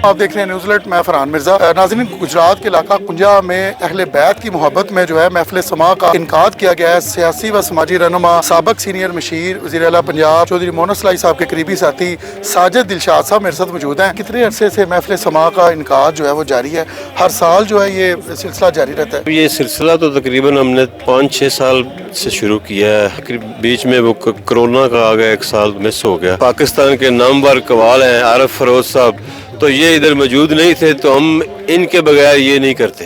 آپ دیکھ رہے ہیں نیوز الرٹ، میں فرحان مرزا۔ ناظرین، گجرات کے علاقہ کنجا میں اہل بیت کی محبت میں جو ہے محفل سما کا انعقاد کیا گیا ہے۔ سیاسی و سماجی رہنما، سابق سینئر مشیر وزیر اعلیٰ پنجاب چودھری مونس صلاحی صاحب کے قریبی ساتھی ساجد دلشاد صاحب میرے ساتھ موجود ہیں۔ کتنے عرصے سے محفل سما کا انعقاد جو ہے وہ جاری ہے؟ ہر سال جو ہے یہ سلسلہ جاری رہتا ہے؟ یہ سلسلہ تو تقریباً ہم نے 5-6 سال سے شروع کیا ہے۔ بیچ میں وہ کرونا کا آ گیا، 1 سال مس ہو گیا۔ پاکستان کے نامور قوال ہیں عارف فروز صاحب، تو یہ ادھر موجود نہیں تھے، تو ہم ان کے بغیر یہ نہیں کرتے۔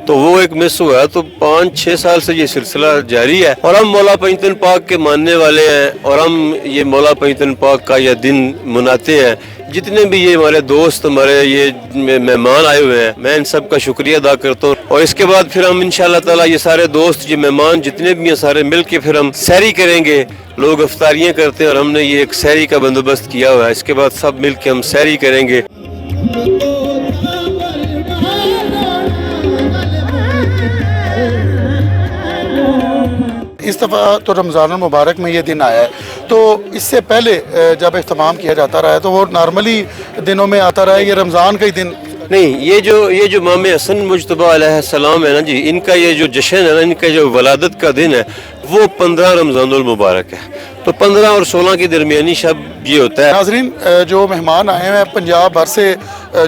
تو وہ ایک مس ہوا، تو 5-6 سال سے یہ سلسلہ جاری ہے، اور ہم مولا پنجتن پاک کے ماننے والے ہیں، اور ہم یہ مولا پنجتن پاک کا یہ دن مناتے ہیں۔ جتنے بھی یہ ہمارے دوست، ہمارے یہ مہمان آئے ہوئے ہیں، میں ان سب کا شکریہ ادا کرتا ہوں۔ اور اس کے بعد پھر ہم انشاءاللہ تعالی یہ سارے دوست، یہ مہمان جتنے بھی ہیں، سارے مل کے پھر ہم سحری کریں گے۔ لوگ افطاریاں کرتے ہیں، اور ہم نے یہ ایک سحری کا بندوبست کیا ہوا ہے۔ اس کے بعد سب مل کے ہم سحری کریں گے۔ اس دفعہ تو رمضان المبارک میں یہ دن آیا ہے، تو اس سے پہلے جب اہتمام کیا جاتا رہا ہے تو وہ نارملی دنوں میں آتا رہا ہے، یہ رمضان کا ہی دن؟ نہیں، یہ جو امام حسن مجتبیٰ علیہ السلام ہے نا جی، ان کا یہ جو جشن ہے نا، ان کا جو ولادت کا دن ہے، وہ 15 رمضان المبارک ہے۔ تو 15 اور 16 کی درمیانی شب یہ ہوتا ہے۔ ناظرین، جو مہمان آئے ہیں پنجاب بھر سے،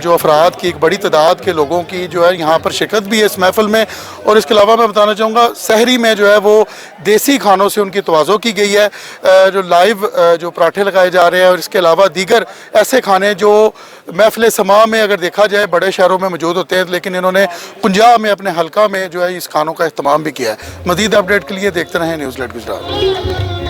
جو افراد کی ایک بڑی تعداد کے لوگوں کی جو ہے یہاں پر شرکت بھی ہے اس محفل میں، اور اس کے علاوہ میں بتانا چاہوں گا سحری میں جو ہے وہ دیسی کھانوں سے ان کی توازو کی گئی ہے۔ جو لائیو جو پراٹھے لگائے جا رہے ہیں، اور اس کے علاوہ دیگر ایسے کھانے جو محفل سما میں اگر دیکھا جائے بڑے شہروں میں موجود ہوتے ہیں، لیکن انہوں نے پنجاب میں اپنے حلقہ میں جو ہے اس کھانوں کا اہتمام بھی کیا ہے۔ مزید اپڈیٹ کے لیے دیکھتے رہیں نیوز الرٹ گجرات۔